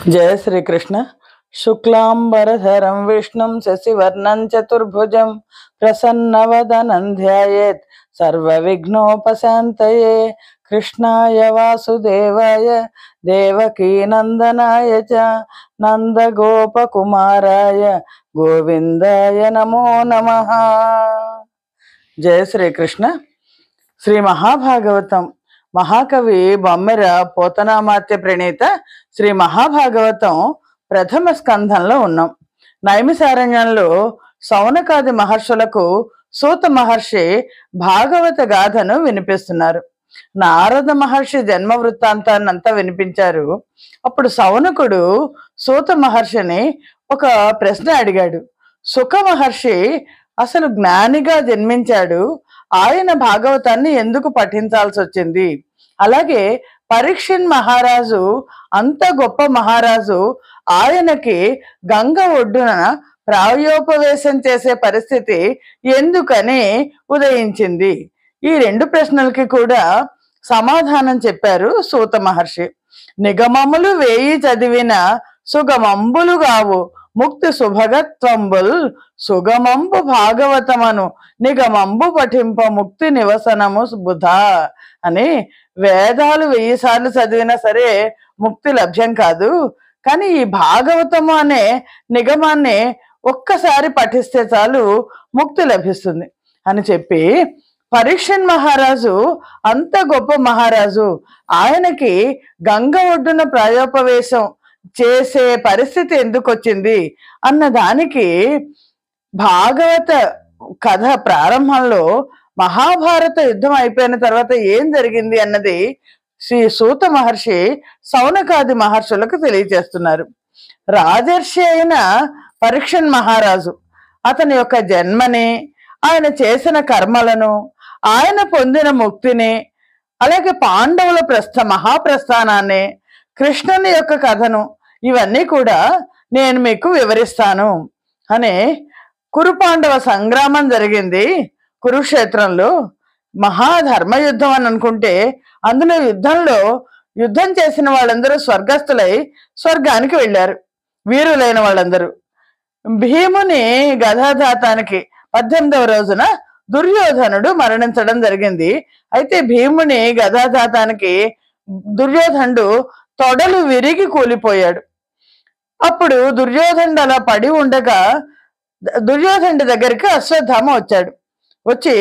जय श्री कृष्ण। शुक्लांबरधरं विष्णुं शशिवर्णं चतुर्भुजं प्रसन्नवदनं ध्यायेत् सर्वविघ्नोपशान्तये। कृष्णाय वासुदेवाय देवकीनन्दनाय च नन्दगोपकुमाराय गोविंदाय नमो नमः। जय श्री कृष्ण। శ్రీ మహాభాగవతం మహాకవి బొమ్మెర పోతనామాత్య ప్రణీత శ్రీ మహాభాగవతం ప్రథమ స్కంధంలో ఉన్నాం. నైమిసారణ్యంలో సౌనకాది మహర్షులకు సూత మహర్షి భాగవత గాథను వినిపిస్తున్నారు. నారద మహర్షి జన్మ వృత్తాంతాన్ని అంతా వినిపించారు. అప్పుడు సౌనకుడు సూత మహర్షిని ఒక ప్రశ్న అడిగాడు. సుఖ మహర్షి అసలు జ్ఞానిగా జన్మించాడు, ఆయన భాగవతాన్ని ఎందుకు పఠించాల్సి వచ్చింది? అలాగే పరీక్షిత్ మహారాజు అంత గొప్ప మహారాజు, ఆయనకి గంగ ఒడ్డున ప్రాయోపవేశం చేసే పరిస్థితి ఎందుకని ఉదయించింది? ఈ రెండు ప్రశ్నలకి కూడా సమాధానం చెప్పారు సూత మహర్షి. నిగమములు వేయి చదివిన సుగమంబులు గావు ముక్తి సుభగత్వంబుల్ సుగమంబు భాగవతమను నిగమంబు పఠింప ముక్తి నివసనము బుధా అని. వేదాలు 1000 సార్లు చదివినా సరే ముక్తి లభ్యం కాదు, కానీ ఈ భాగవతము అనే నిగమాన్ని ఒక్కసారి పఠిస్తే చాలు ముక్తి లభిస్తుంది అని చెప్పి, పరీక్షిత్ మహారాజు అంత గొప్ప మహారాజు, ఆయనకి గంగ ఒడ్డున ప్రాయోపవేశం చేసే పరిస్థితి ఎందుకు వచ్చింది అన్న దానికి భాగవత కథ ప్రారంభంలో మహాభారత యుద్ధం అయిపోయిన తర్వాత ఏం జరిగింది అన్నది శ్రీ సూత మహర్షి సౌనకాది మహర్షులకు తెలియజేస్తున్నారు. రాజర్షి అయిన పరీక్షిత్ మహారాజు అతని యొక్క జన్మని, ఆయన చేసిన కర్మలను, ఆయన పొందిన ముక్తిని, అలాగే పాండవుల మహాప్రస్థానాన్ని, కృష్ణుని యొక్క కథను, ఇవన్నీ కూడా నేను మీకు వివరిస్తాను అని. కురుపాండవ సంగ్రామం జరిగింది కురుక్షేత్రంలో. మహాధర్మ యుద్ధం అని అనుకుంటే అందులో యుద్ధం చేసిన వాళ్ళందరూ స్వర్గస్థులై స్వర్గానికి వెళ్ళారు, వీరులైన వాళ్ళందరూ. భీముని గదాఘాతానికి 18వ రోజున దుర్యోధనుడు మరణించడం జరిగింది. అయితే భీముని గదాఘాతానికి దుర్యోధనుడు తొడలు విరిగి కూలిపోయాడు. అప్పుడు దుర్యోధనుడు అలా పడి ఉండగా దుర్యోధనుడి దగ్గరికి అశ్వత్థామ వచ్చాడు. వచ్చి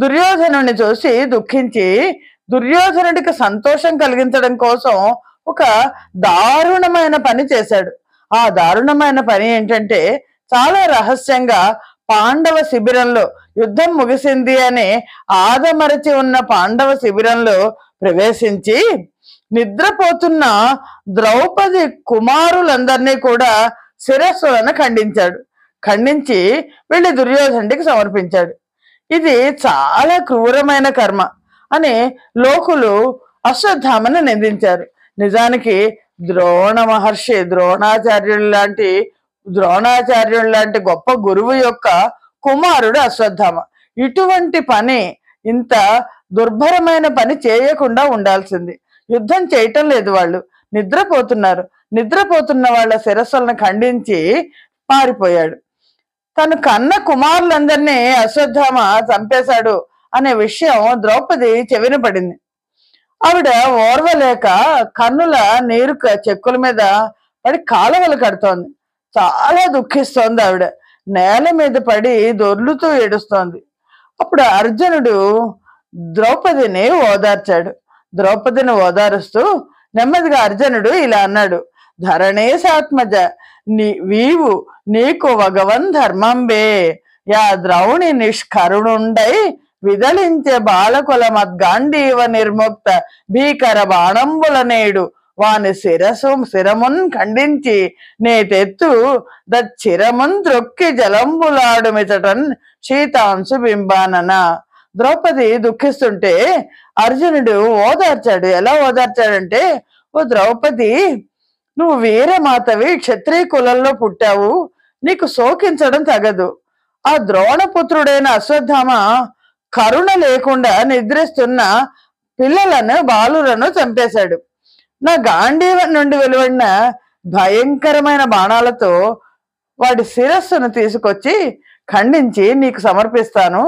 దుర్యోధనుడిని చూసి దుఃఖించి దుర్యోధనుడికి సంతోషం కలిగించడం కోసం ఒక దారుణమైన పని చేశాడు. ఆ దారుణమైన పని ఏంటంటే, చాలా రహస్యంగా పాండవ శిబిరంలో, యుద్ధం ముగిసింది అని ఆదమరచి ఉన్న పాండవ శిబిరంలో ప్రవేశించి నిద్రపోతున్న ద్రౌపది కుమారులందరినీ కూడా శిరస్సులను ఖండించి వెళ్ళి దుర్యోధనుడికి సమర్పించాడు. ఇది చాలా క్రూరమైన కర్మ అని లోకులు అశ్వత్థామను నిందించారు. నిజానికి ద్రోణాచార్యులు లాంటి గొప్ప గురువు యొక్క కుమారుడు అశ్వత్థామ. ఇటువంటి పని, ఇంత దుర్భరమైన పని చేయకుండా ఉండాల్సింది. యుద్ధం చేయటం లేదు, వాళ్ళు నిద్రపోతున్న వాళ్ళ శిరస్సులను ఖండించి పారిపోయాడు. తను కన్న కుమారులందరినీ అశ్వత్థామ చంపేశాడు అనే విషయం ద్రౌపది చెవిన పడింది. ఆవిడ ఓర్వలేక కన్నుల నీరు చెక్కుల మీద పడి కాలవలు కడుతోంది. చాలా దుఃఖిస్తోంది ఆవిడ. నేల మీద పడి దొర్లుతూ ఏడుస్తోంది. అప్పుడు అర్జునుడు ద్రౌపదిని ఓదారుస్తూ నెమ్మదిగా అర్జునుడు ఇలా అన్నాడు. ధరణేశాత్మజ నీకు వగవన్ ధర్మంబే యా ద్రౌణి నిష్కరుణుండై విదలించే బాలకుల మద్గాంధీవ నిర్ముక్త భీకర బాణంబుల నేడు వాని శిరమున్ ఖండించి నేతెత్తు దచ్చిరమున్ త్రొక్కి జలంబులాడుమితటన్ శీతాంశు బింబానన. ద్రౌపది దుఃఖిస్తుంటే అర్జునుడు ఓదార్చాడు. ఎలా ఓదార్చాడంటే, ఓ ద్రౌపది, నువ్వు వీరమాతవి, క్షత్రియ కులంలో పుట్టావు, నీకు శోకించడం తగదు. ఆ ద్రోణపుత్రుడైన అశ్వత్థామ కరుణ లేకుండా నిద్రిస్తున్న పిల్లలను, బాలులను చంపేశాడు. నా గాంధీవం నుండి వెలువడిన భయంకరమైన బాణాలతో వాడి శిరస్సును తీసుకొచ్చి ఖండించి నీకు సమర్పిస్తాను,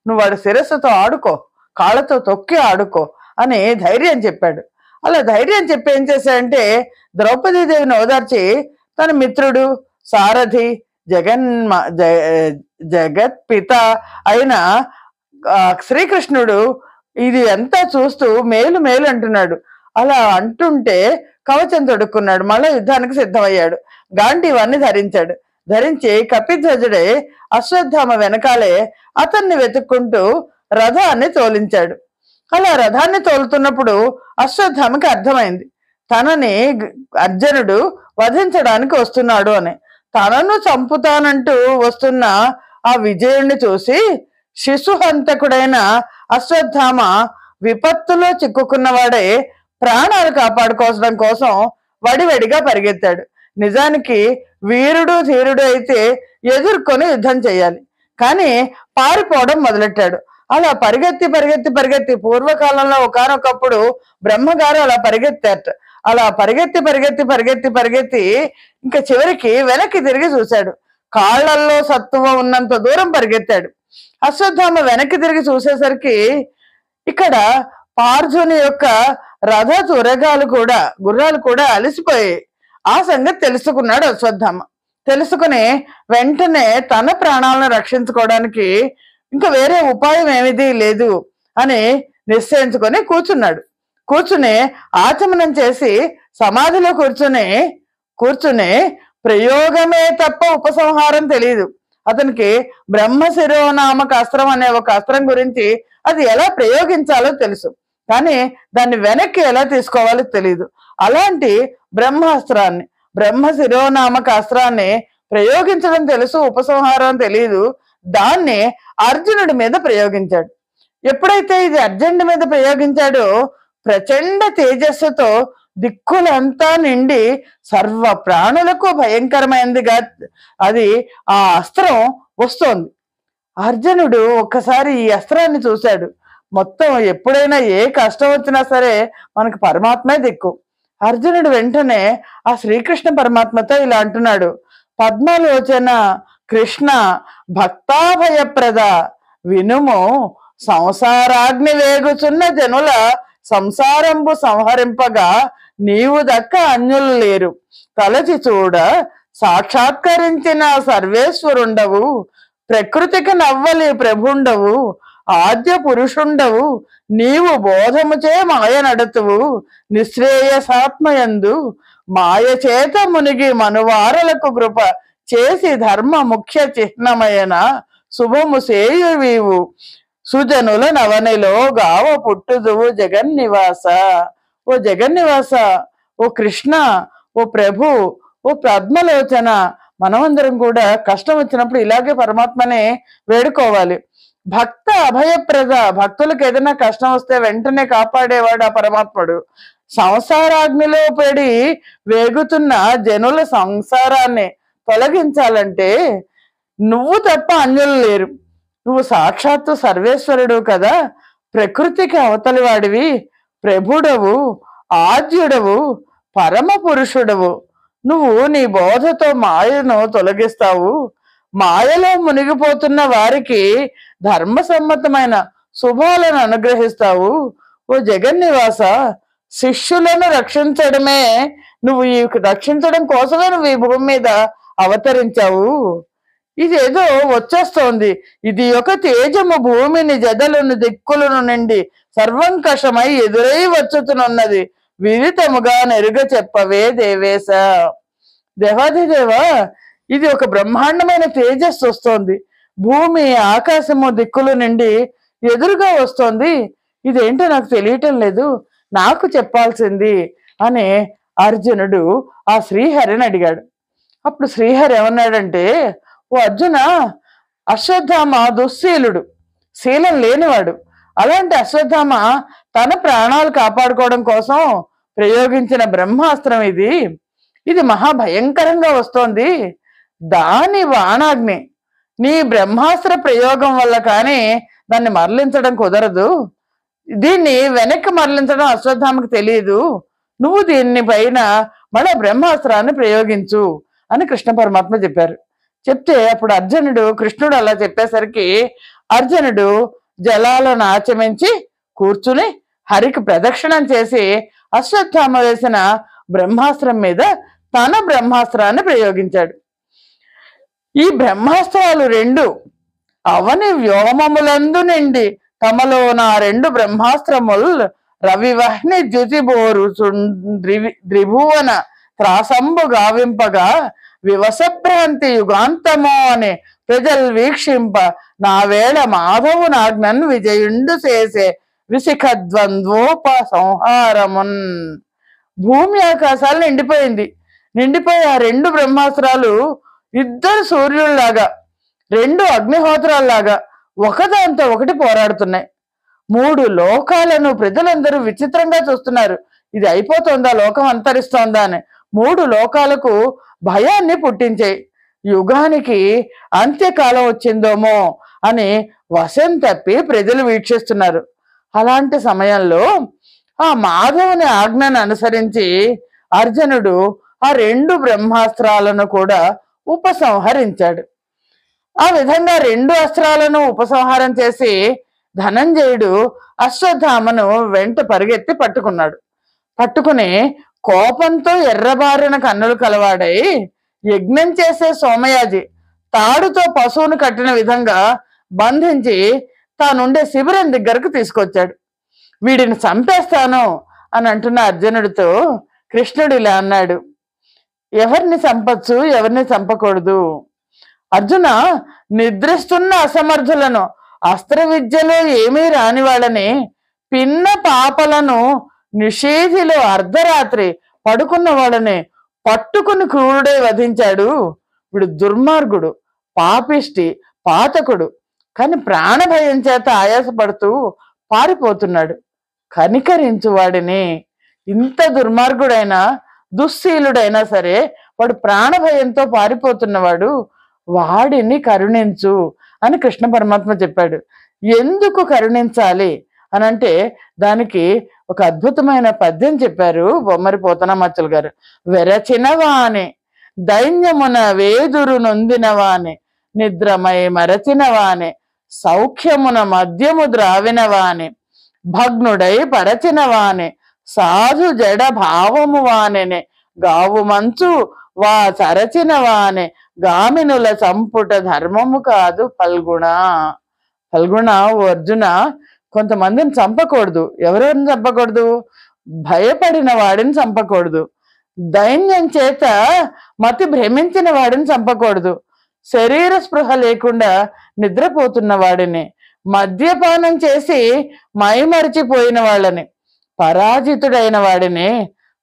నువ్వు వాడి శిరస్సుతో ఆడుకో, కాళ్ళతో తొక్కి ఆడుకో అని ధైర్యం చెప్పాడు. అలా ధైర్యం చెప్పి ఏం చేశాడంటే ద్రౌపదీదేవిని ఓదార్చి తన మిత్రుడు సారథి జగత్పిత అయిన శ్రీకృష్ణుడు ఇది అంతా చూస్తూ మేలు మేలు అంటున్నాడు. అలా అంటుంటే కవచం తొడుక్కున్నాడు, మళ్ళీ యుద్ధానికి సిద్ధమయ్యాడు. గాంధీవాన్ని ధరించాడు. ధరించి కపిధ్వజుడే అశ్వత్థామ వెనకాలే అతన్ని వెతుక్కుంటూ రథాన్ని తోలించాడు. అలా రథాన్ని తోలుతున్నప్పుడు అశ్వత్థామకి అర్థమైంది తనని అర్జునుడు వధించడానికి వస్తున్నాడు అని. తనను చంపుతానంటూ వస్తున్న ఆ విజయుణ్ణి చూసి శిశుహంతకుడైన అశ్వత్థామ విపత్తులో చిక్కుకున్నవాడే ప్రాణాలు కాపాడుకోవడం కోసం వడివడిగా పరిగెత్తాడు. నిజానికి వీరుడు ధీరుడు అయితే ఎదుర్కొని యుద్ధం చేయాలి, కానీ పారిపోవడం మొదలెట్టాడు. అలా పరిగెత్తి పరిగెత్తి పరిగెత్తి పూర్వకాలంలో ఒకానొకప్పుడు బ్రహ్మగారు అలా పరిగెత్తారట. అలా పరిగెత్తి పరిగెత్తి పరిగెత్తి పరిగెత్తి ఇంకా చివరికి వెనక్కి తిరిగి చూశాడు. కాళ్లల్లో సత్తువ ఉన్నంత దూరం పరిగెత్తాడు. అశ్వత్థామ వెనక్కి తిరిగి చూసేసరికి ఇక్కడ పార్థుని యొక్క రథ గుర్రాలు కూడా అలసిపోయాయి. ఆ సంగతి తెలుసుకున్నాడు అశ్వత్థామ. తెలుసుకుని వెంటనే తన ప్రాణాలను రక్షించుకోవడానికి ఇంకా వేరే ఉపాయం ఏమిది లేదు అని నిశ్చయించుకొని కూర్చుని ఆచమనం చేసి సమాధిలో కూర్చుని ప్రయోగమే తప్ప ఉపసంహారం తెలియదు అతనికి. బ్రహ్మశిరోనామక అస్త్రం అనే ఒక అస్త్రం గురించి అది ఎలా ప్రయోగించాలో తెలుసు, కానీ దాన్ని వెనక్కి ఎలా తీసుకోవాలో తెలియదు. అలాంటి బ్రహ్మశిరోనామక అస్త్రాన్ని ప్రయోగించడం తెలుసు, ఉపసంహారం తెలియదు. దాన్ని అర్జునుడి మీద ప్రయోగించాడు. ఎప్పుడైతే ఇది అర్జునుడి మీద ప్రయోగించాడో ప్రచండ తేజస్సుతో దిక్కులంతా నిండి సర్వ ప్రాణులకు భయంకరమైనదిగా అది ఆ అస్త్రం వస్తోంది. అర్జునుడు ఒక్కసారి ఈ అస్త్రాన్ని చూశాడు. మొత్తం ఎప్పుడైనా ఏ కష్టం వచ్చినా సరే మనకు పరమాత్మే దిక్కు. అర్జునుడు వెంటనే ఆ శ్రీకృష్ణ పరమాత్మతో ఇలా అంటున్నాడు, పద్మలోచన కృష్ణ భక్తాభయప్రద వినుము, సంసారాగ్ని వేగుచున్న జనుల సంసారంబు సంహరింపగా నీవు దక్క అన్యులు లేరు. తలచి చూడ సాక్షాత్కరించిన సర్వేశ్వరుండవు, ప్రకృతికి నవ్వలి ప్రభుండవు, ఆద్య పురుషుండవు, నీవు బోధముచే మాయ నడతువు, నిశ్రేయసాత్మయందు మాయ చేత మునిగి మనువారలకు కృప చేసి ధర్మ ముఖ్య చిహ్నమైన శుభము సేయువీవు, సుజనుల నవనిలో గావ పుట్టుదువు జగన్నివాస. ఓ జగన్నివాస, ఓ కృష్ణ, ఓ ప్రభు, ఓ పద్మలోచన, మనమందరం కూడా కష్టం వచ్చినప్పుడు ఇలాగే పరమాత్మనే వేడుకోవాలి. భక్త అభయప్రద, భక్తులకు ఏదైనా కష్టం వస్తే వెంటనే కాపాడేవాడు ఆ పరమాత్ముడు. సంసారాగ్నిలో పడి వేగుతున్న జనుల సంసారాన్ని తొలగించాలంటే నువ్వు తప్ప అన్యులు లేరు. నువ్వు సాక్షాత్తు సర్వేశ్వరుడు కదా, ప్రకృతికి అవతలి వాడివి, ప్రభుడవు, ఆద్యుడవు, పరమ పురుషుడవు. నువ్వు నీ బోధతో మాయను తొలగిస్తావు, మాయలో మునిగిపోతున్న వారికి ధర్మసమ్మతమైన శుభాలను అనుగ్రహిస్తావు. ఓ జగన్నివాస, శిష్యులను రక్షించడం కోసమే నువ్వు ఈ భూమి మీద అవతరించావు. ఇదేదో వచ్చేస్తోంది, ఇది ఒక తేజము భూమిని జదలను దిక్కులను నిండి సర్వంకషమై ఎదురై వచ్చుతున్నది, విదితముగా నెరుగ చెప్పవే దేవేశ. దేవాదిదేవ, ఇది ఒక బ్రహ్మాండమైన తేజస్సు వస్తోంది, భూమి ఆకాశము దిక్కులు నిండి ఎదురుగా వస్తోంది, ఇదేంటో నాకు తెలియటం లేదు, నాకు చెప్పాల్సింది అని అర్జునుడు ఆ శ్రీహరిని అడిగాడు. అప్పుడు శ్రీహరి ఏమన్నాడంటే, ఓ అర్జున, అశ్వత్థామ దుశ్శీలుడు, శీలం లేనివాడు. అలాంటి అశ్వత్థామ తన ప్రాణాలు కాపాడుకోవడం కోసం ప్రయోగించిన బ్రహ్మాస్త్రం ఇది మహాభయంకరంగా వస్తోంది. దాని బాణాగ్ని నీ బ్రహ్మాస్త్ర ప్రయోగం వల్ల కానీ దాన్ని మరలించడం కుదరదు. దీన్ని వెనక్కి మరలించడం అశ్వత్థామకు తెలియదు. నువ్వు దీన్ని పైన మళ్ళీ బ్రహ్మాస్త్రాన్ని ప్రయోగించు అని కృష్ణ పరమాత్మ చెప్పారు. చెప్తే అప్పుడు అర్జునుడు, కృష్ణుడు అలా చెప్పేసరికి అర్జునుడు జలాలను ఆచమించి కూర్చుని హరికి ప్రదక్షిణం చేసి అశ్వత్థామ వేసిన బ్రహ్మాస్త్రం మీద తన బ్రహ్మాస్త్రాన్ని ప్రయోగించాడు. ఈ బ్రహ్మాస్త్రాలు రెండు అవని వ్యోమములందు నిండి తమలో నా రెండు బ్రహ్మాస్త్రముల్ రవివహ్ని ద్యుతిబోరు ద్రిభువన త్రాసంబు గావింపగా వివసభ్రాంతి యుగాంతమో అని ప్రజలు వీక్షింప నా వేళ మాధవు నాజ్ఞన్ విజయుండు చేసే విశిఖ ద్వంద్వోప సంహారమున్. భూమి ఆకాశాలు నిండిపోయి ఆ రెండు బ్రహ్మాస్త్రాలు ఇద్దరు సూర్యుల్లాగా, రెండు అగ్నిహోత్రాల్లాగా ఒకదాంతో ఒకటి పోరాడుతున్నాయి. మూడు లోకాలను ప్రజలందరూ విచిత్రంగా చూస్తున్నారు. ఇది అయిపోతుందా, లోకం అంతరిస్తోందా అని. మూడు లోకాలకు భయాన్ని పుట్టించాయి. యుగానికి అంత్యకాలం వచ్చిందేమో అని వశం తప్పి ప్రజలు వీక్షిస్తున్నారు. అలాంటి సమయంలో ఆ మాధవుని ఆజ్ఞను అనుసరించి అర్జునుడు ఆ రెండు బ్రహ్మాస్త్రాలను కూడా ఉపసంహరించాడు. ఆ విధంగా రెండు అస్త్రాలను ఉపసంహారం చేసి ధనంజయుడు అశ్వత్థామను వెంట పరిగెత్తి పట్టుకుని కోపంతో ఎర్రబారిన కన్నులు కలవాడై యజ్ఞం చేసే సోమయాజి తాడుతో పశువును కట్టిన విధంగా బంధించి తానుండే శిబిరం దగ్గరకు తీసుకొచ్చాడు. వీడిని చంపేస్తాను అని అంటున్న అర్జునుడితో కృష్ణుడు ఇలా అన్నాడు, ఎవరిని చంపచ్చు, ఎవరిని చంపకూడదు. అర్జున, నిద్రిస్తున్న అసమర్థులను, అస్త్ర విద్యలో ఏమీ రాని వాళ్ళని, పిన్న పాపలను, నిషేధిలో అర్ధరాత్రి పడుకున్న వాళ్ళని పట్టుకుని క్రూరుడై వధించాడు. వీడు దుర్మార్గుడు, పాపిష్టి, పాతకుడు. కానీ ప్రాణభయం చేత ఆయాసపడుతూ పారిపోతున్నాడు. కనికరించు వాడిని. ఇంత దుర్మార్గుడైనా దుశ్శీలుడైనా సరే వాడు ప్రాణభయంతో పారిపోతున్నవాడు, వాడిని కరుణించు అని కృష్ణ పరమాత్మ చెప్పాడు. ఎందుకు కరుణించాలి అని అంటే దానికి ఒక అద్భుతమైన పద్యం చెప్పారు బొమ్మరి పోతనమాచులు గారు. వెరచినవాని దైన్యమున వేదురు నొందినవాని, నిద్రమై మరచినవాని, సౌఖ్యమున మద్యము ద్రావినవాని, భగ్నుడై పరచినవాని, సాధు జడ భావము వానెనే, గావు మంచు వా చరచిన గామినుల చంపుట ధర్మము కాదు ఫల్గుణ. ఓ అర్జున, కొంతమందిని చంపకూడదు. ఎవరెవరిని చంపకూడదు? భయపడిన వాడిని చంపకూడదు. దైన్యం చేత మతి భ్రమించిన వాడిని చంపకూడదు. శరీర స్పృహ లేకుండా నిద్రపోతున్న వాడిని, మద్యపానం చేసి మైమరిచిపోయిన వాళ్ళని, పరాజితుడైన వాడిని,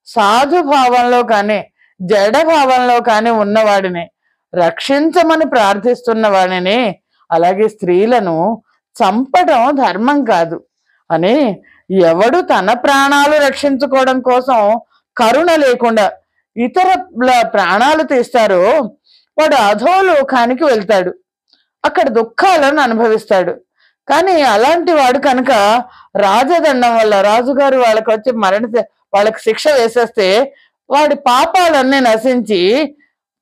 సాధుభావంలో కానీ జడభావంలో కానీ ఉన్నవాడిని, రక్షించమని ప్రార్థిస్తున్న వాడిని, అలాగే స్త్రీలను చంపడం ధర్మం కాదు అని, ఎవడు తన ప్రాణాలు రక్షించుకోవడం కోసం కరుణ లేకుండా ఇతరుల ప్రాణాలు తీస్తారో వాడు అధోలోకానికి వెళ్తాడు, అక్కడ దుఃఖాలను అనుభవిస్తాడు. కానీ అలాంటి వాడు కనుక రాజదండం వల్ల రాజుగారు వాళ్ళకి శిక్ష వేసేస్తే వాడి పాపాలన్నీ నశించి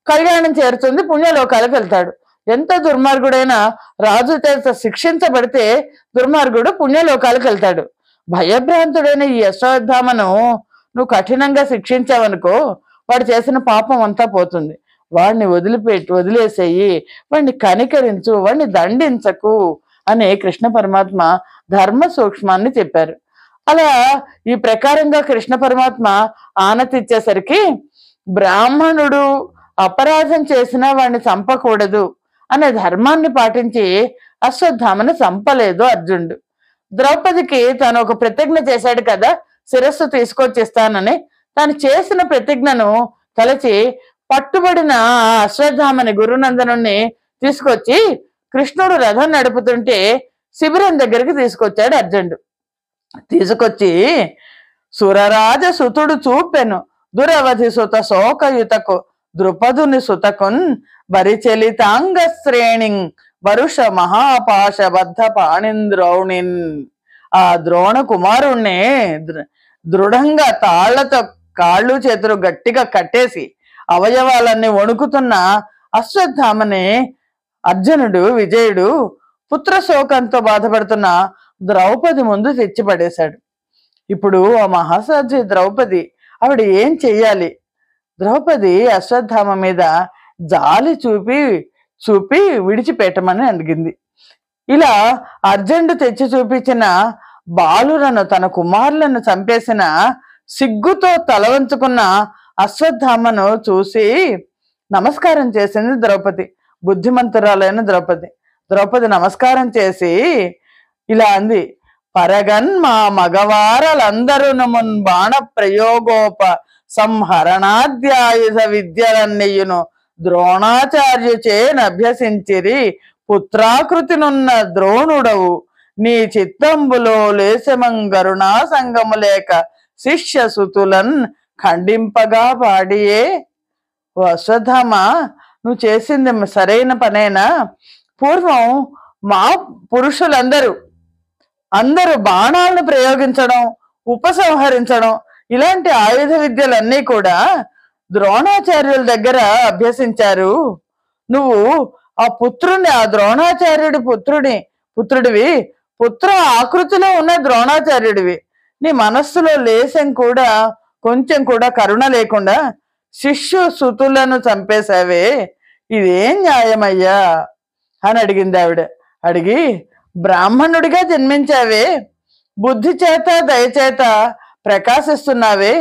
కళ్యాణం చేరుతుంది, పుణ్యలోకాలకు వెళ్తాడు. ఎంత దుర్మార్గుడైనా రాజు చేత శిక్షించబడితే దుర్మార్గుడు పుణ్యలోకాలకు వెళ్తాడు. భయభ్రాంతుడైన ఈ అశ్వత్థామను నువ్వు కఠినంగా శిక్షించావనుకో, వాడు చేసిన పాపం అంతా పోతుంది. వాడిని వదిలేసేయి, వాడిని కనికరించు, వాడిని దండించకు అని కృష్ణ పరమాత్మ ధర్మ సూక్ష్మాన్ని చెప్పారు. అలా ఈ ప్రకారంగా కృష్ణ పరమాత్మ ఆనతిచ్చేసరికి బ్రాహ్మణుడు అపరాధం చేసినా వాడిని చంపకూడదు అనే ధర్మాన్ని పాటించి అశ్వత్థామను చంపలేదు అర్జునుడు. ద్రౌపదికి తను ఒక ప్రతిజ్ఞ చేశాడు కదా, శిరస్సు తీసుకొచ్చిస్తానని. తాను చేసిన ప్రతిజ్ఞను తలచి పట్టుబడిన అశ్వత్థామని గురునందనుణ్ణి తీసుకొచ్చి కృష్ణుడు రథం నడుపుతుంటే శిబిరం దగ్గరికి తీసుకొచ్చాడు అర్జునుడు. తీసుకొచ్చి సురరాజ సుతుడు చూపెను దురవధి సుత శోకయుతకు ద్రుపదుని సుతకున్ బరిచలితాంగ శ్రేణి వరుష మహాపాశబద్ధ పాణింద్రౌణిన్. ఆ ద్రోణ కుమారుణ్ణి దృఢంగా తాళ్లతో కాళ్ళు చేతులు గట్టిగా కట్టేసి అవయవాలన్నీ వణుకుతున్న అశ్వత్థామని అర్జునుడు విజయుడు పుత్ర శోకంతో బాధపడుతున్న ద్రౌపది ముందు తెచ్చిపడేశాడు. ఇప్పుడు ఆ మహాసాధ్వి ద్రౌపది, ఆవిడ ఏం చెయ్యాలి? ద్రౌపది అశ్వత్థామ మీద జాలి చూపి చూపి విడిచిపెట్టమని అడిగింది. ఇలా అర్జునుడు తెచ్చి చూపించిన బాలులను, తన కుమారులను చంపేసిన సిగ్గుతో తలవంచుకున్న అశ్వత్థామను చూసి నమస్కారం చేసింది ద్రౌపది. బుద్ధిమంతురాలైన ద్రౌపది నమస్కారం చేసి ఇలా అంది, పరగన్ మా మగవారలందరూ మున్ బాణ ప్రయోగోప సంహరణాధ్యాయుధ విద్యలన్నయ్యును ద్రోణాచార్యుచే నభ్యసించిరి. పుత్రాకృతినున్న ద్రోణుడవు నీ చిత్తంబులో లేశమంగరుణా సంగము లేక శిష్య సుతులన్ ఖండింపగా పాడియే. ఓ అశ్వత్థామ, నువ్వు చేసింది సరైన పనేనా? పూర్వం మా పురుషులందరూ బాణాలను ప్రయోగించడం, ఉపసంహరించడం ఇలాంటి ఆయుధ విద్యలన్నీ కూడా ద్రోణాచార్యుల దగ్గర అభ్యసించారు. నువ్వు ఆ ద్రోణాచార్యుడి పుత్రుడివి, పుత్ర ఆకృతిలో ఉన్న ద్రోణాచార్యుడివి. నీ మనస్సులో కొంచెం కూడా కరుణ లేకుండా శిష్యు సుతులను చంపేశావే, ఇదేం న్యాయమయ్యా అని అడిగింది ఆవిడ. అడిగి, బ్రాహ్మణుడిగా జన్మించావే, బుద్ధి చేత దయచేత ప్రకాశిస్తున్నావే,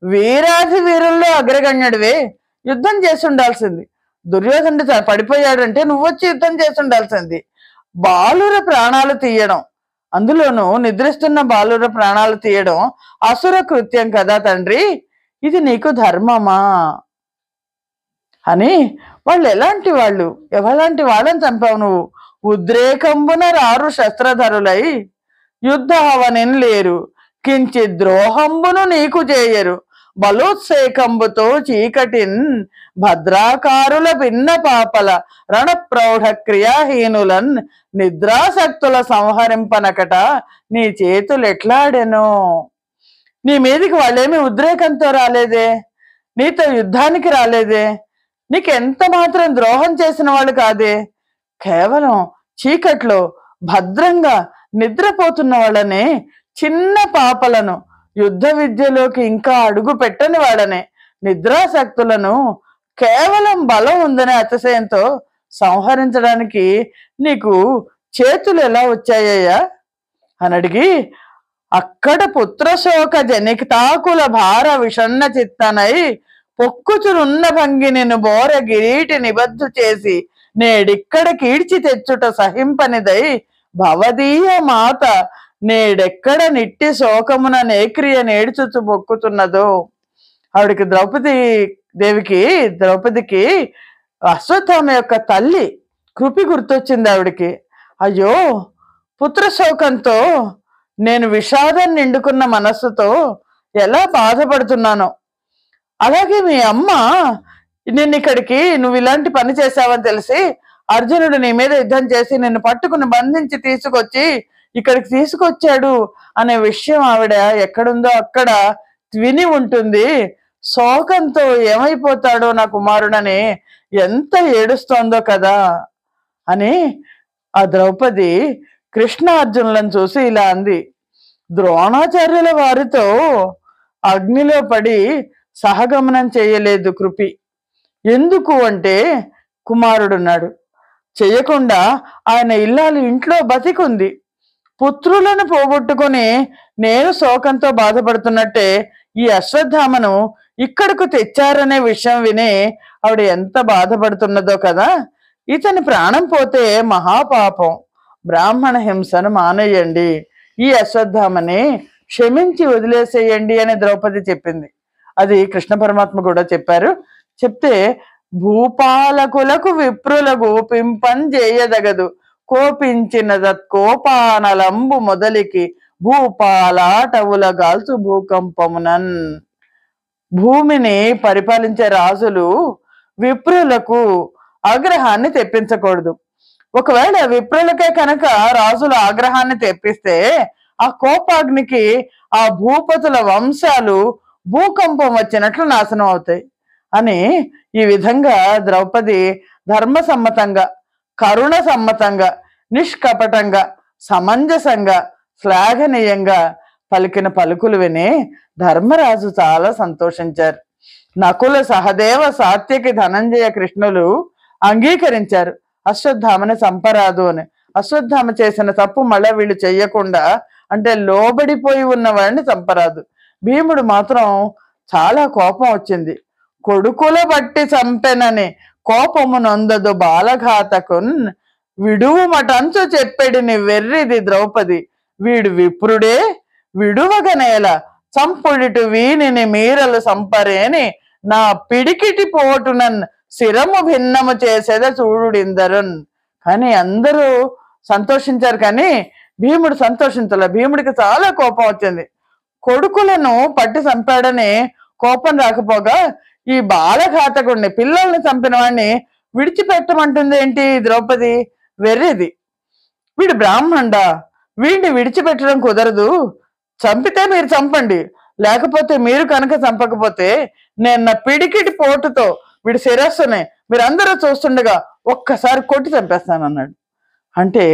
వీరాధి వీరుల్లో అగ్రగణ్యుడివే, యుద్ధం చేసి ఉండాల్సింది. దుర్యోధనుడు పడిపోయాడంటే నువ్వు వచ్చి యుద్ధం చేసి ఉండాల్సింది. బాలుర ప్రాణాలు తీయడం, అందులోనూ నిద్రిస్తున్న బాలుర ప్రాణాలు తీయడం అసుర కృత్యం కదా తండ్రి, ఇది నీకు ధర్మమా అని. వాళ్ళు ఎలాంటి వాళ్ళు, ఎవలాంటి వాళ్ళని చంపావు నువ్వు? ఉద్రేకంబున రారు శస్త్రధరులై యుద్ధ హవనిన్ లేరు, కించిత్ ద్రోహంబును నీకు చేయరు. బలోత్సేకంబుతో చీకటిన్ భద్రాకారుల భిన్న పాపల రణప్రౌఢ క్రియాహీనులన్ నిద్రాసక్తుల సంహరింపనకట నీ చేతులు ఎట్లాడెను. నీ మీదికి వాళ్ళేమి ఉద్రేకంతో రాలేదే, నీతో యుద్ధానికి రాలేదే, నీకెంత మాత్రం ద్రోహం చేసిన వాళ్ళు కాదే. కేవలం చీకట్లో భద్రంగా నిద్రపోతున్న వాళ్ళని, చిన్న పాపలను, యుద్ధ విద్యలోకి ఇంకా అడుగు పెట్టని వాళ్ళని, నిద్రాసక్తులను కేవలం బలం ఉందనే అతిశయంతో సంహరించడానికి నీకు చేతులు ఎలా వచ్చాయ్యా అని అడిగి, అక్కడ పుత్రశోక జనితాకుల భార విషణ్ణ చిత్తనై పొక్కుచునున్న భంగి నిన్ను బోర గిరీటి నిబద్దు చేసి నేడిక్కడ కీడ్చి తెచ్చుట సహింపనిదై భవదీయ మాత నేడెక్కడ నిట్టి శోకమున నేక్రియ నేడ్చుచు పొక్కుతున్నదో. ఆవిడికి ద్రౌపదికి అశ్వత్థామ యొక్క తల్లి కృపి గుర్తొచ్చింది ఆవిడికి. అయ్యో, పుత్రశోకంతో నేను విషాదం నిండుకున్న మనస్సుతో ఎలా బాధపడుతున్నానో, అలాగే మీ అమ్మ నువ్వు ఇలాంటి పని చేశావని తెలిసి అర్జునుడు నీ మీద యుద్ధం చేసి నిన్ను పట్టుకుని బంధించి తీసుకొచ్చి ఇక్కడికి తీసుకొచ్చాడు అనే విషయం ఆవిడ ఎక్కడుందో అక్కడ విని ఉంటుంది. శోకంతో ఏమైపోతాడో నా కుమారుడని ఎంత ఏడుస్తోందో కదా అని ఆ ద్రౌపది కృష్ణ అర్జునులను చూసి ఇలా అంది, ద్రోణాచార్యుల వారితో అగ్నిలో పడి సహగమనం చేయలేదు కృపి. ఎందుకు అంటే కుమారుడున్నాడు, చెయ్యకుండా ఆయన ఇల్లాలు ఇంట్లో బతికుంది. పుత్రులను పోగొట్టుకుని నేను శోకంతో బాధపడుతున్నట్టే ఈ అశ్వత్థామను ఇక్కడకు తెచ్చారనే విషయం విని ఆవిడ ఎంత బాధపడుతున్నదో కదా. ఇతని ప్రాణం పోతే మహాపాపం, బ్రాహ్మణ హింసను మానేయండి, ఈ అశ్వత్థామని క్షమించి వదిలేసేయండి అని ద్రౌపది చెప్పింది. అది కృష్ణ పరమాత్మ కూడా చెప్పారు. చెప్తే భూపాలకులకు విప్రుల గోపింపంజేయదగదు కోపించిన కోపానలంబు మొదలికి భూపాలాటవుల గాల్చు భూకంపమునన్. భూమిని పరిపాలించే రాజులు విప్రులకు ఆగ్రహాన్ని తెప్పించకూడదు. ఒకవేళ విప్రులకే కనుక రాజుల ఆగ్రహాన్ని తెప్పిస్తే ఆ కోపాగ్నికి ఆ భూపతుల వంశాలు భూకంపం వచ్చినట్లు నాశనం అవుతాయి అని ఈ విధంగా ద్రౌపది ధర్మసమ్మతంగా, కరుణ సమ్మతంగా, నిష్కపటంగా, సమంజసంగా, శ్లాఘనీయంగా పలికిన పలుకులు విని ధర్మరాజు చాలా సంతోషించారు. నకుల, సహదేవ, సాత్యకి, ధనంజయ, కృష్ణులు అంగీకరించారు అశ్వత్థామని చంపరాదు అని. అశ్వత్థామ చేసిన తప్పు మళ్ళా వీళ్ళు చెయ్యకుండా, అంటే లోబడిపోయి ఉన్న వాడిని చంపరాదు. భీముడు మాత్రం చాలా కోపం వచ్చింది. కొడుకుల బట్టి చంపెనని కోపము నొందదు బాలఘాతకున్ విడువు మటంచు చెప్పెడిని వెర్రిది ద్రౌపది వీడు విప్రుడే విడువగనేల చంపుడిటు వీనిని మీరలు సంపరేని నా పిడికిటి పోటునన్ శిరము భిన్నము చేసేద చూడుడిందరున్. కానీ అందరూ సంతోషించారు, కానీ భీముడు సంతోషించాల. భీముడికి చాలా కోపం వచ్చింది. కొడుకులను పట్టి చంపాడని కోపం రాకపోగా ఈ బాలఘాతకుడిని, పిల్లల్ని చంపిన వాడిని విడిచిపెట్టమంటుంది ఏంటి ద్రౌపది? వెర్రిది, వీడు బ్రాహ్మణుడా, వీడిని విడిచిపెట్టడం కుదరదు. చంపితే మీరు చంపండి, లేకపోతే మీరు కనుక చంపకపోతే నేను నా పిడికిటి పోటుతో వీడి శిరస్సుని మీరందరూ చూస్తుండగా ఒక్కసారి కొట్టి చంపేస్తాను అన్నాడు. అంటే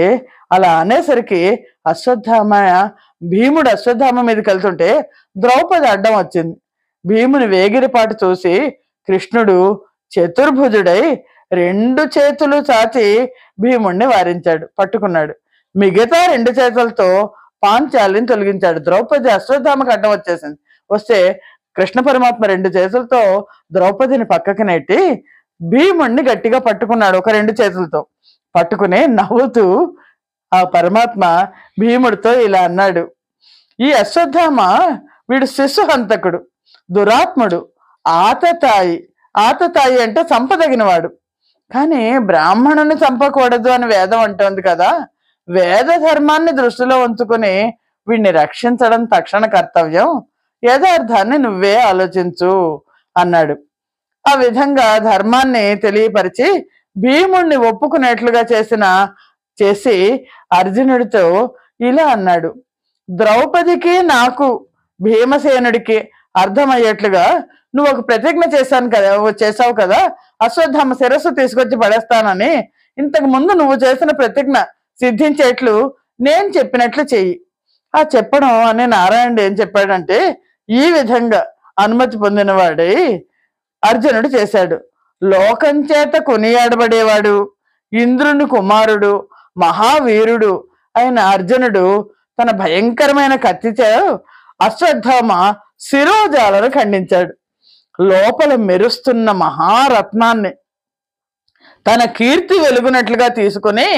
అలా అనేసరికి భీముడు అశ్వత్థామ మీదకి వెళ్తుంటే ద్రౌపది అడ్డం వచ్చింది. భీముని వేగిరిపాటు చూసి కృష్ణుడు చతుర్భుజుడై 2 చేతులు చాచి భీముణ్ణి వారించాడు, పట్టుకున్నాడు. మిగతా 2 చేతులతో పాంచాలిని తొలగించాడు. ద్రౌపది అశ్వత్థామకు అడ్డం వస్తే కృష్ణ పరమాత్మ 2 చేతులతో ద్రౌపదిని పక్కకి నెట్టి భీముణ్ణి గట్టిగా పట్టుకున్నాడు. ఒక 2 చేతులతో పట్టుకుని నవ్వుతూ ఆ పరమాత్మ భీముడితో ఇలా అన్నాడు, ఈ అశ్వత్థామ వీడు శిశుహంతకుడు, దురాత్ముడు, ఆతతాయి అంటే చంపదగినవాడు. కానీ బ్రాహ్మణుని చంపకూడదు అని వేదం అంటోంది కదా, వేద ధర్మాన్ని దృష్టిలో ఉంచుకుని వీడిని రక్షించడం తక్షణ కర్తవ్యం, యథార్థాన్ని నువ్వే ఆలోచించు అన్నాడు. ఆ విధంగా ధర్మాన్ని తెలియపరిచి భీముణ్ణి ఒప్పుకునేట్లుగా చేసి అర్జునుడితో ఇలా అన్నాడు, ద్రౌపదికి నాకు భీమసేనుడికి అర్థమయ్యేట్లుగా నువ్వు ఒక ప్రతిజ్ఞ చేసావు కదా, అశ్వత్థామ శిరస్సు తీసుకొచ్చి పడేస్తానని. ఇంతకు ముందు నువ్వు చేసిన ప్రతిజ్ఞ సిద్ధించేట్లు నేను చెప్పినట్లు చెయ్యి. ఆ చెప్పడం అని నారాయణుడు ఏం చెప్పాడంటే, ఈ విధంగా అనుమతి పొందినవాడై అర్జునుడు చేశాడు. లోకం చేత కొనియాడబడేవాడు, ఇంద్రుని కుమారుడు, మహావీరుడు అయిన అర్జునుడు తన భయంకరమైన కత్తితో అశ్వత్థామ శిరోజాలను ఖండించాడు. లోపల మెరుస్తున్న మహారత్నాన్ని తన కీర్తి వెలుగునట్లుగా తీసుకుని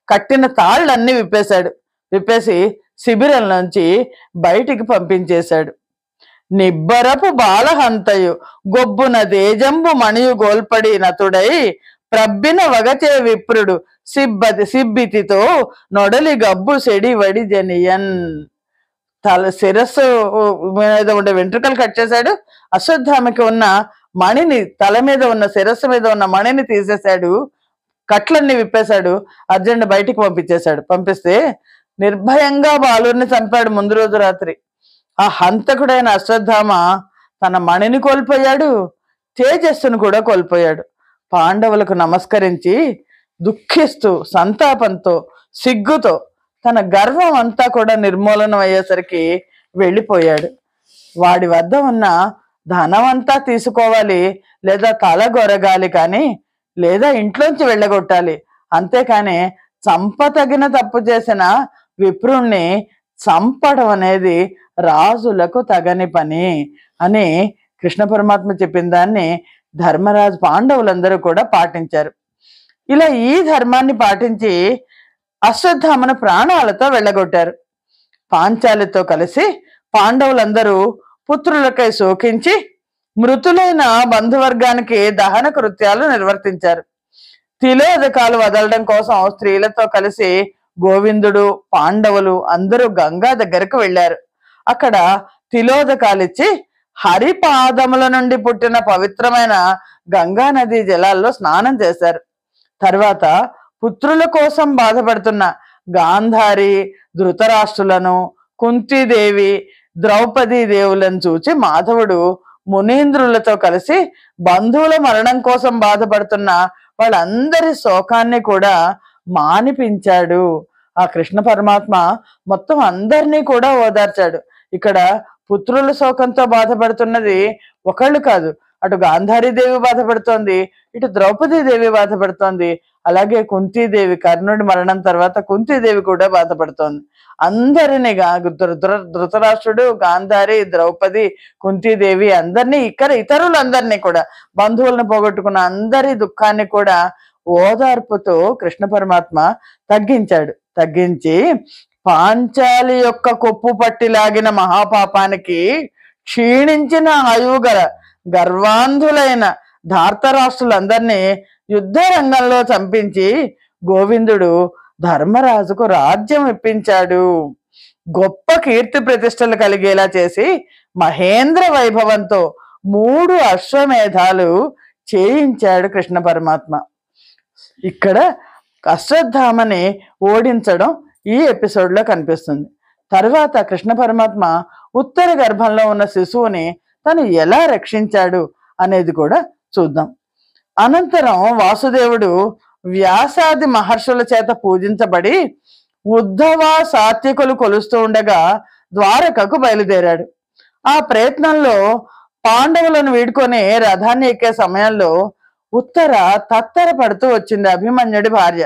కట్టిన తాళ్ళన్నీ విప్పేసి శిబిరం నుంచి బయటికి పంపించేశాడు. నిబ్బరపు బాలహంతయు గొబ్బున దేజంబు మణియు గోల్పడి నతుడై ప్రబ్బిన వగచే విప్రుడు సిబ్బితితో నొడలి గబ్బు సెడి వడి జనియన్. శిరస్సు మీద ఉండే వెంట్రుకలు కట్ చేశాడు. అశ్వత్థామకి ఉన్న మణిని, తల మీద ఉన్న శిరస్సు మీద ఉన్న మణిని తీసేశాడు, కట్లన్నీ విప్పేశాడు. అర్జునుడిని బయటికి పంపిస్తే నిర్భయంగా బాలుని చంపాడు ముందు రోజు రాత్రి. ఆ హంతకుడైన అశ్వత్థామ తన మణిని కోల్పోయాడు, తేజస్సును కూడా కోల్పోయాడు. పాండవులకు నమస్కరించి దుఃఖిస్తూ, సంతాపంతో, సిగ్గుతో తన గర్వం అంతా కూడా నిర్మూలనం అయ్యేసరికి వెళ్ళిపోయాడు. వాడి వద్ద ఉన్న ధనమంతా తీసుకోవాలి, లేదా తల గొరగాలి, కానీ లేదా ఇంట్లోంచి వెళ్ళగొట్టాలి. అంతేకాని చంపతగిన తప్పు చేసిన విప్రుణ్ణి చంపడం అనేది రాజులకు తగని పని అని కృష్ణ పరమాత్మ చెప్పిన దాన్ని ధర్మరాజు, పాండవులందరూ కూడా పాటించారు. ఇలా ఈ ధర్మాన్ని పాటించి అశ్వత్థామను ప్రాణాలతో వెళ్ళగొట్టారు. పాంచాలితో కలిసి పాండవులందరూ పుత్రులకై శోకించి మృతులైన బంధువర్గానికి దహన కృత్యాలు నిర్వర్తించారు. తిలోదకాలు వదలడం కోసం స్త్రీలతో కలిసి గోవిందుడు, పాండవులు అందరూ గంగా దగ్గరకు వెళ్ళారు. అక్కడ తిలోదకాలిచ్చి హరిపాదముల నుండి పుట్టిన పవిత్రమైన గంగా నదీ జలాల్లో స్నానం చేశారు. తర్వాత పుత్రుల కోసం బాధపడుతున్న గాంధారి, ధృతరాష్ట్రులను, కుంతీదేవి, ద్రౌపదీ దేవులను చూచి మాధవుడు మునీంద్రులతో కలిసి బంధువుల మరణం కోసం బాధపడుతున్న వాళ్ళందరి శోకాన్ని కూడా మానిపించాడు. ఆ కృష్ణ పరమాత్మ మొత్తం అందరినీ కూడా ఓదార్చాడు. ఇక్కడ పుత్రుల శోకంతో బాధపడుతున్నది ఒకళ్ళు కాదు, అటు గాంధారీదేవి బాధపడుతోంది, ఇటు ద్రౌపదీదేవి బాధపడుతోంది, అలాగే కుంతీదేవి, కర్ణుడి మరణం తర్వాత కుంతీదేవి కూడా బాధపడుతోంది. అందరినీ ధృతరాష్ట్రుడు, గాంధారి, ద్రౌపది, కుంతీదేవి అందరినీ, ఇతరులందరినీ కూడా, బంధువులను పోగొట్టుకున్న అందరి దుఃఖాన్ని కూడా ఓదార్పుతో కృష్ణ పరమాత్మ తగ్గించి పాంచాలి యొక్క కొప్పు పట్టి లాగిన మహాపాపానికి క్షీణించిన ఆయువు గల గర్వాంధులైన ధార్తరాష్ట్రులందరినీ యుద్ధ రంగంలో చంపించి గోవిందుడు ధర్మరాజుకు రాజ్యం ఇప్పించాడు. గొప్ప కీర్తి ప్రతిష్టలు కలిగేలా చేసి మహేంద్ర వైభవంతో 3 అశ్వమేధాలు చేయించాడు కృష్ణ పరమాత్మ. ఇక్కడ అశ్వత్థామని ఓడించడం ఈ ఎపిసోడ్లో కనిపిస్తుంది. తర్వాత కృష్ణ పరమాత్మ ఉత్తర గర్భంలో ఉన్న శిశువుని తను ఎలా రక్షించాడు అనేది కూడా చూద్దాం. అనంతరం వాసుదేవుడు వ్యాసాది మహర్షుల చేత పూజించబడి ఉద్ధవ సాత్వికులు కొలుస్తూ ఉండగా ద్వారకకు బయలుదేరాడు. ఆ ప్రయత్నంలో పాండవులను వీడుకొని రథాన్ని ఎక్కే సమయంలో ఉత్తర తత్తర పడుతూ వచ్చింది అభిమన్యుడి భార్య.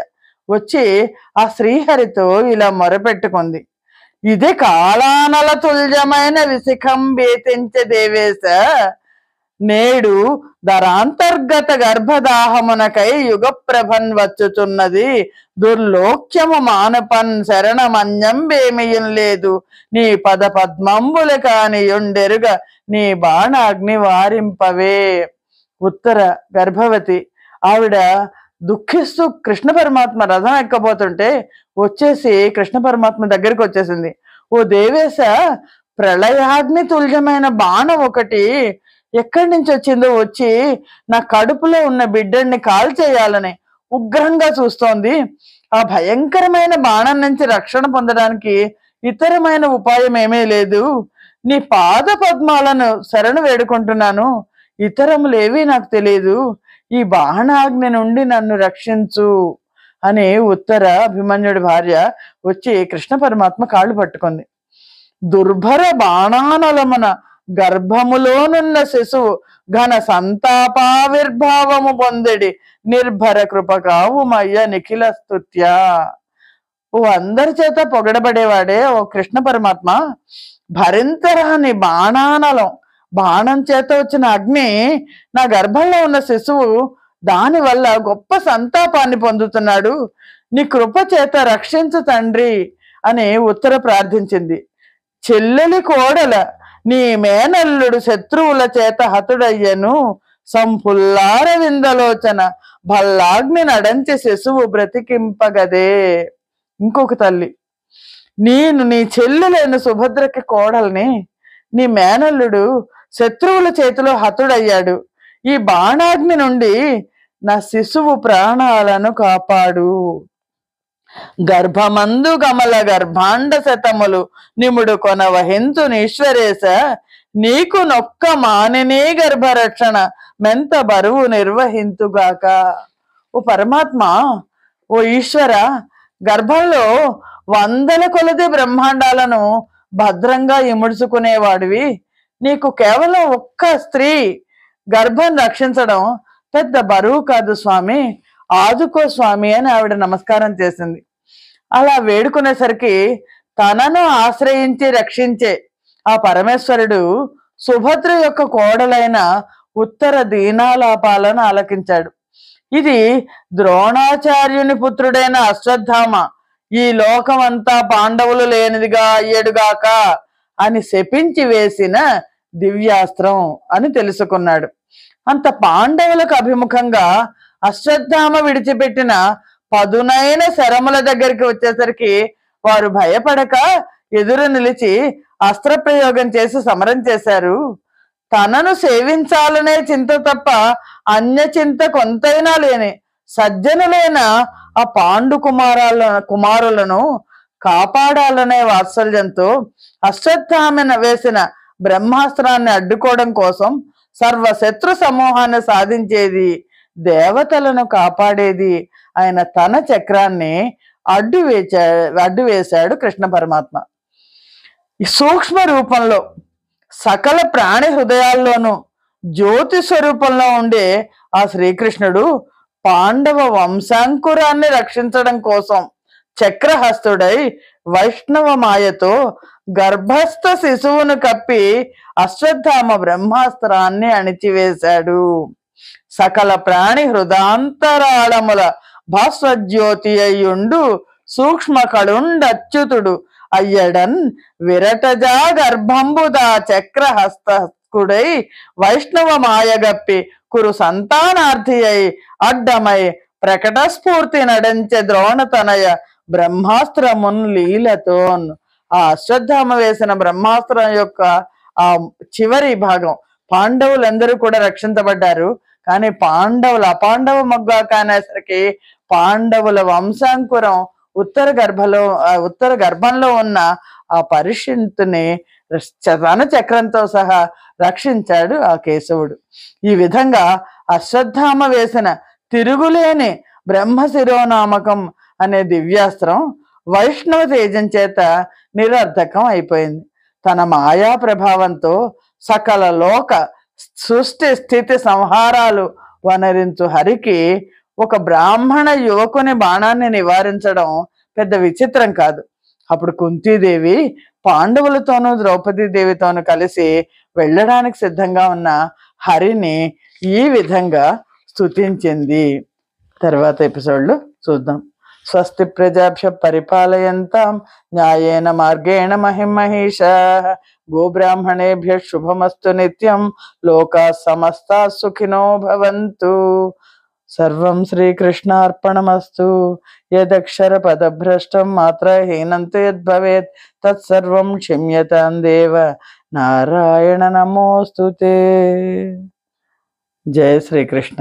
వచ్చి ఆ శ్రీహరితో ఇలా మొరపెట్టుకుంది. ఇది కాలానల తుల్యమైన విశిఖం వేతించే దేవేశ, నేడు ధరాంతర్గత గర్భదాహమునకై యుగప్రభన్ వచ్చుచున్నది. దుర్లోక్యము మానపన్ శరణమన్యం వేమియం లేదు. నీ పద పద్మంబుల కాని యొండెరుగ నీ బాణాగ్ని వారింపవే. ఉత్తర గర్భవతి, ఆవిడ దుఃఖిస్తూ కృష్ణ పరమాత్మ రథం ఎక్కబోతుంటే వచ్చేసి కృష్ణ పరమాత్మ దగ్గరికి వచ్చేసింది. ఓ దేవేశ, ప్రళయాగ్ని తుల్యమైన బాణం ఒకటి ఎక్కడి నుంచి వచ్చిందో వచ్చి నా కడుపులో ఉన్న బిడ్డని కాల్చేయాలని ఉగ్రంగా చూస్తోంది. ఆ భయంకరమైన బాణం నుంచి రక్షణ పొందడానికి ఇతరమైన ఉపాయం ఏమీ లేదు. నీ పాద పద్మాలను శరణు వేడుకుంటున్నాను, ఇతరములేవి నాకు తెలియదు. ఈ బాణాగ్ని నుండి నన్ను రక్షించు అని ఉత్తర అభిమన్యుడి భార్య వచ్చి కృష్ణ పరమాత్మ కాళ్ళు పట్టుకుంది. దుర్భర బాణానలమున గర్భములోనున్న శిశువు ఘన సంతాపావిర్భావము పొందెడి నిర్భర కృప కావుమయ్య నిఖిల స్తుత్యా. ఓ అందరి చేత పొగడబడేవాడే ఓ కృష్ణ పరమాత్మ, భరించరాని బాణానలం, బాణం చేత వచ్చిన అగ్ని నా గర్భంలో ఉన్న శిశువు దాని వల్ల గొప్ప సంతాపాన్ని పొందుతున్నాడు. నీ కృప చేత రక్షించు తండ్రి అని ఉత్తర ప్రార్థించింది. చెల్లెలి కోడల, నీ మేనల్లుడు శత్రువుల చేత హతుడయ్యను. సంపుల్లార విందలోచన భల్లాగ్ని నడంచి శిశువు బ్రతికింపగదే. ఇంకొక తల్లి, నేను నీ చెల్లెలైన సుభద్రకి కోడల్ని, నీ మేనల్లుడు శత్రువుల చేతిలో హతుడయ్యాడు. ఈ బాణాగ్ని నుండి నా శిశువు ప్రాణాలను కాపాడు. గర్భమందు గమల గర్భాండ శతములు నిముడు కొన వహింతు ఈశ్వరేశ, నీకు నొక్క మానినే గర్భరక్షణ మెంత బరువు నిర్వహింతుగాక. ఓ పరమాత్మ, ఓ ఈశ్వర, గర్భంలో 100 కొలది బ్రహ్మాండాలను భద్రంగా ఇముడ్చుకునేవాడివి, నీకు కేవలం ఒక్క స్త్రీ గర్భం రక్షించడం పెద్ద బరువు కాదు స్వామి, ఆదుకో స్వామి అని ఆవిడ నమస్కారం చేసింది. అలా వేడుకునేసరికి తనను ఆశ్రయించి రక్షించే ఆ పరమేశ్వరుడు సుభద్ర యొక్క కోడలైన ఉత్తర దీనాలాపాలను ఆలకించాడు. ఇది ద్రోణాచార్యుని పుత్రుడైన అశ్వత్థామ ఈ లోకమంతా పాండవులు లేనిదిగా అయ్యేడుగాక అని శపించి వేసిన దివ్యాస్త్రం అని తెలుసుకున్నాడు. అంత పాండవులకు అభిముఖంగా అశ్వత్థామ విడిచిపెట్టిన పదునైన శరముల దగ్గరికి వచ్చేసరికి వారు భయపడక ఎదురు నిలిచి అస్త్రప్రయోగం చేసి సమరం చేశారు. తనను సేవించాలనే చింత తప్ప అన్య చింత కొంతైనా లేని సజ్జనులైన ఆ పాండు కుమారులను కాపాడాలనే వాత్సల్యంతో అశ్వత్థామన వేసిన బ్రహ్మాస్త్రాన్ని అడ్డుకోవడం కోసం సర్వశత్రు సమూహాన్ని సాధించేది, దేవతలను కాపాడేది ఆయన తన చక్రాన్ని అడ్డు వేశాడు కృష్ణ పరమాత్మ. ఈ సూక్ష్మ రూపంలో సకల ప్రాణి హృదయాల్లోనూ జ్యోతి స్వరూపంలో ఉండే ఆ శ్రీకృష్ణుడు పాండవ వంశాంకురాన్ని రక్షించడం కోసం చక్రహస్తుడై వైష్ణవ మాయతో గర్భస్థ శిశువును కప్పి అశ్వత్థామ బ్రహ్మాస్త్రాన్ని అణిచివేశాడు. సకల ప్రాణి హృదాంతరాళముల భాస్వజ్యోతి అయ్యుండు సూక్ష్మ కళుండచ్యుతుడు అయ్యడన్ విరటజా గర్భంబుదా చక్రహస్తకుడై వైష్ణవ మాయగప్పి కురు సంతానార్థి అయి అడ్డమై ప్రకట స్ఫూర్తి నడంచె ద్రోణతనయ బ్రహ్మాస్త్రమున్ లీలతోన్. ఆ అశ్వత్థామ వేసిన బ్రహ్మాస్త్రం యొక్క ఆ చివరి భాగం, పాండవులందరూ కూడా రక్షించబడ్డారు. కానీ అపాండవ మొగ్గా కానేసరికి పాండవుల వంశాంకురం ఉత్తర గర్భంలో ఉన్న ఆ పరిషింతుని తన చక్రంతో సహా రక్షించాడు ఆ కేశవుడు. ఈ విధంగా అశ్వత్థామ వేసిన తిరుగులేని బ్రహ్మశిరోనామకం అనే దివ్యాస్త్రం వైష్ణవ తేజం చేత నిరర్ధకం అయిపోయింది. తన మాయా ప్రభావంతో సకల లోక సృష్టి స్థితి సంహారాలు వనరించు హరికి ఒక బ్రాహ్మణ యువకుని బాణాన్ని నివారించడం పెద్ద విచిత్రం కాదు. అప్పుడు కుంతీదేవి పాండవులతోనూ ద్రౌపదీదేవితోనూ కలిసి వెళ్ళడానికి సిద్ధంగా ఉన్న హరిని ఈ విధంగా స్తుతించింది. తర్వాత ఎపిసోడ్లో చూద్దాం. స్వస్తి ప్రజాభ్య పరిపాలయంతాం న్యాయేన మార్గేణ మహిమహీషాః గోబ్రాహ్మణేభ్య శుభమస్తు నిత్యం లోకా సమస్తా సుఖినో భవంతు. సర్వం శ్రీకృష్ణార్పణమస్తు. యదక్షర పదభ్రష్టం మాత్రహీనం తు యద్భవేత్ తత్సర్వం క్షమ్యతాం దేవ నారాయణ నమోస్తుతే. జయ శ్రీకృష్ణ.